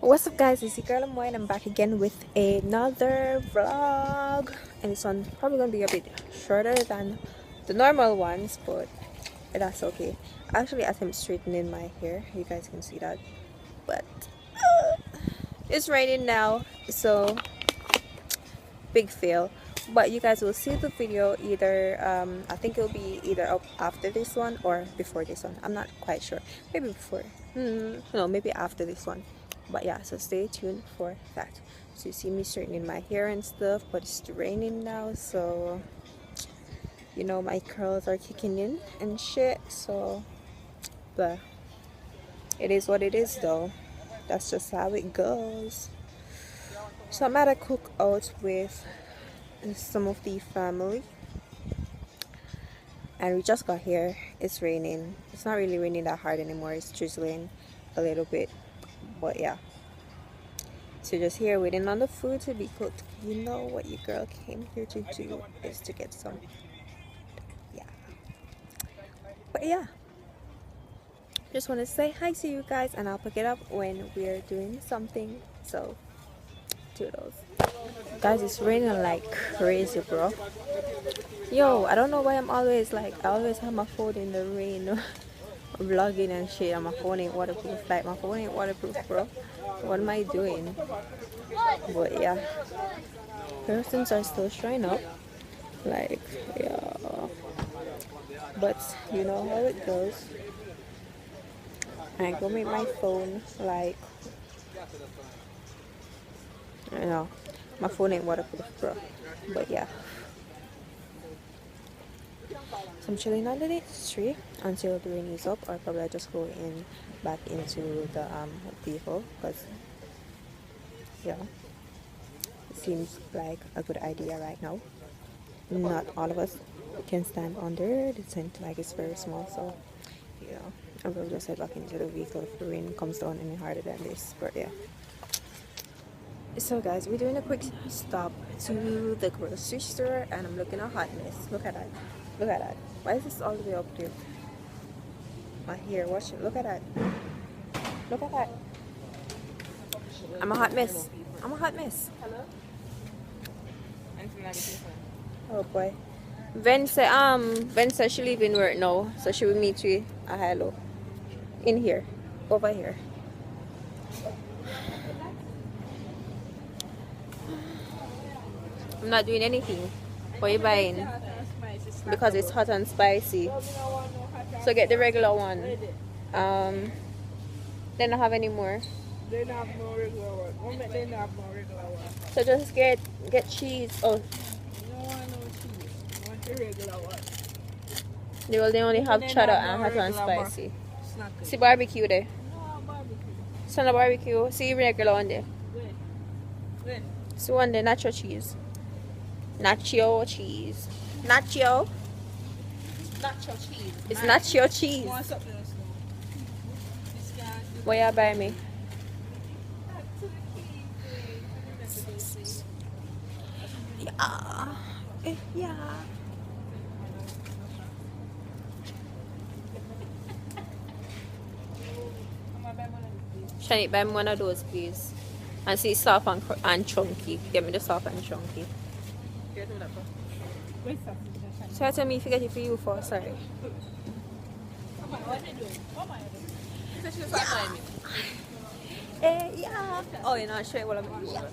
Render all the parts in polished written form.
What's up guys, it's your girl Amoy and I'm back again with another vlog, and this one probably gonna be a bit shorter than the normal ones, but that's okay. Actually, as I'm straightening my hair, you guys can see that, but it's raining now, so big fail. But you guys will see the video either I think it'll be either up after this one or before this one. I'm not quite sure, maybe before, no, maybe after this one. But yeah, so stay tuned for that. So you see me straightening my hair and stuff, but it's raining now, so you know my curls are kicking in and shit, so but it is what it is though. That's just how it goes. So I'm at a cookout with some of the family, and we just got here. It's raining. It's not really raining that hard anymore, it's drizzling a little bit, but yeah, so just here waiting on the food to be cooked. You know what your girl came here to do is to get some, yeah. But yeah, just want to say hi to you guys, and I'll pick it up when we're doing something. So toodles guys. It's raining like crazy, bro. Yo, I don't know why I'm always like, I always have my phone in the rain vlogging and shit, and my phone ain't waterproof. Like, my phone ain't waterproof, bro. What am I doing? But yeah, persons are still showing up, like, yeah, but you know how it goes. I go make my phone, like, you know, my phone ain't waterproof, bro. But yeah, so I'm chilling under the tree until the rain is up, or probably I just go in back into the vehicle, because yeah, it seems like a good idea right now. Not all of us can stand under the tent, like it's very small, so yeah, I'm gonna just head back into the vehicle if the rain comes down any harder than this. But yeah, so guys, we're doing a quick stop to the grocery store, and I'm looking at hotness. Look at that, look at that. Why is this all the way up there? My hair, watch it, look at that, look at that. I'm a hot mess. I'm a hot mess. Oh boy. Ven said she leaving work now, so she will meet you at hello in here, over here. I'm not doing anything. What are you buying? Because it's hot and spicy. So get the regular one. They don't have any more. They don't have no regular one. They don't have no regular one. So just get cheese. Oh. You don't want no cheese. You want the regular one. They only have cheddar and hot and spicy. See barbecue there. No barbecue. It's not a barbecue. See regular one there. Wait. See one there, nacho cheese. Nacho cheese. Nacho. Nacho cheese. It's nacho cheese. You want something else? What you buy me? Yeah. Yeah. Shani, buy me one of those, please. And see, soft and chunky. Get me the soft and chunky. So tell me if you get it for you for, sorry. Yeah. Oh, you're not sure what I'm doing. Yeah.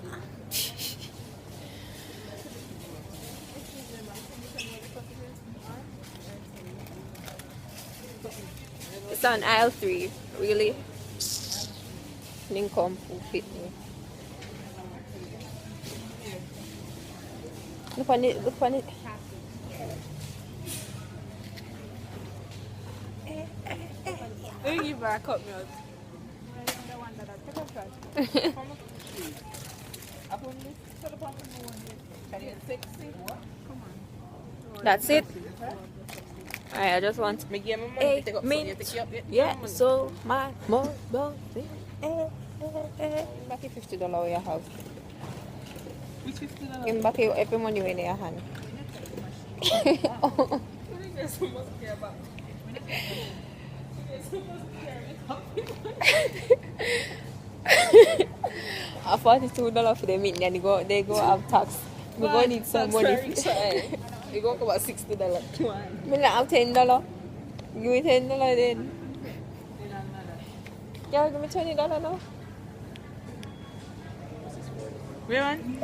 It's on aisle 3, really. Didn't come full fit me. Look on it, look on it. Let me give her a cup milk. That's it. Alright, I just want a mint. Yeah, so my more back $50 what you have. Give back every money in your hand. a $42 for the meat and they go have tax. We go need some money. You go about $60. Me not have $10. Give me $10 then. Yeah, give me $20 now. Where man?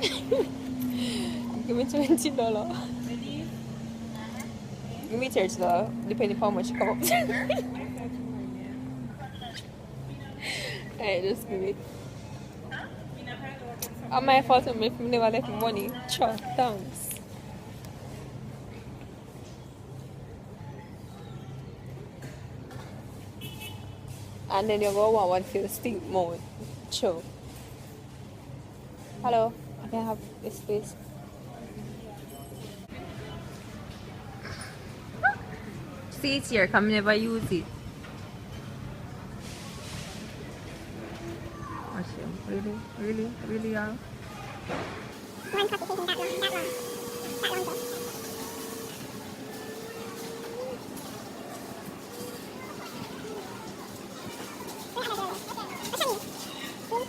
Give me $20. Give me $30, depending how much you come up. Alright, just give it. My fault if you never left me money. Sure, thanks. And then you go one for the stink mode. Sure. Hello, I can have this please. See it's here, come never use it. Really, yeah. One copy taking that long.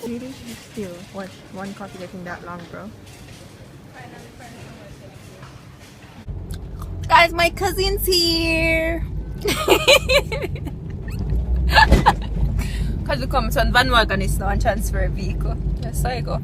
Really? Still, what? One copy taking that long, bro? Guys, my cousin's here. Because we come to Van Wagonist now and transfer a vehicle. Yes, I go.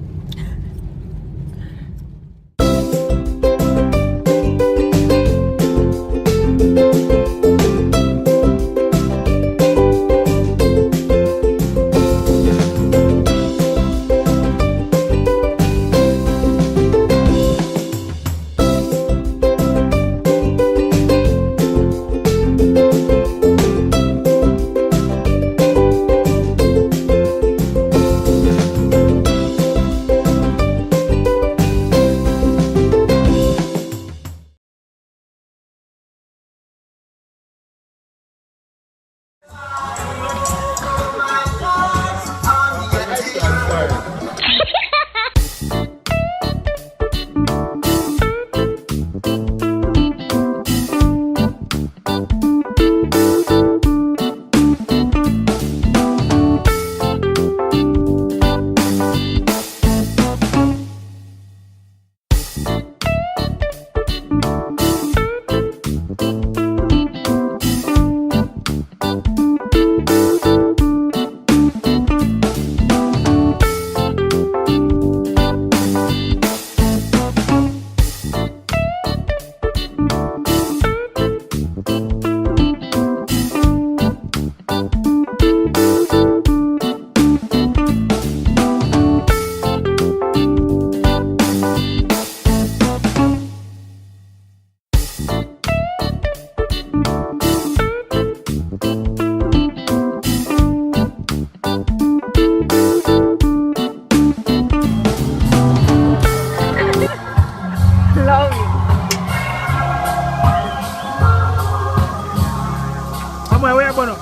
Amoy, where bono?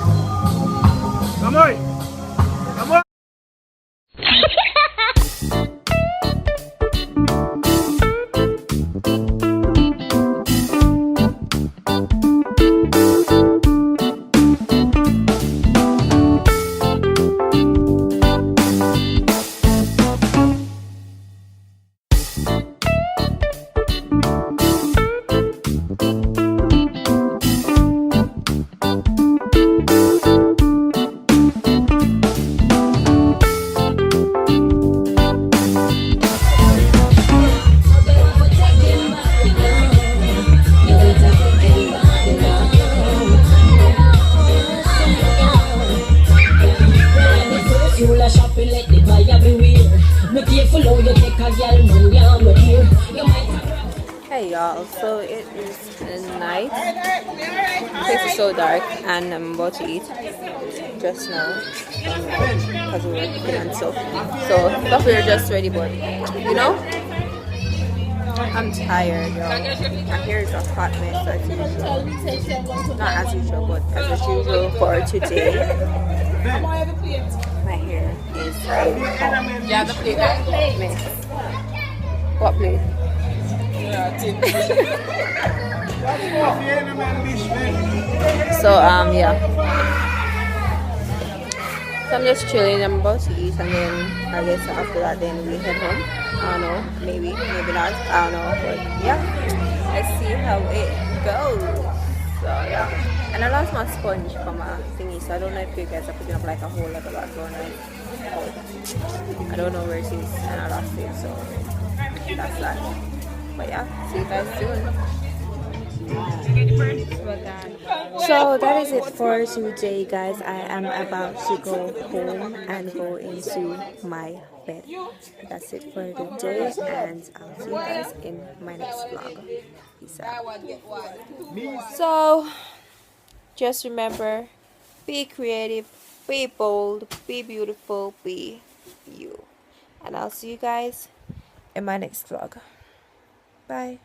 Amoy! Amoy! Hey y'all, so it is night. The place is so dark and I'm about to eat just now because we're working and stuff. So stuff we're just ready, but you know, I'm tired y'all. My hair is a hot mess as usual. Not as usual, but as usual for today. My hair is a mess. What plate? So yeah. So I'm just chilling. I'm about to eat, and then I guess after that, then we head home. I don't know. Maybe not. I don't know. But yeah, let's see how it goes. So yeah. And I lost my sponge from my thingy, so I don't know if you guys are putting up like a whole lot of background noise. I don't know where it is, and I lost it. So that's that. But yeah, see you guys soon. So that is it for today, guys. I am about to go home and go into my bed. That's it for the day, and I'll see you guys in my next vlog. Peace out. So just remember, be creative, be bold, be beautiful, be you. And I'll see you guys in my next vlog. Bye.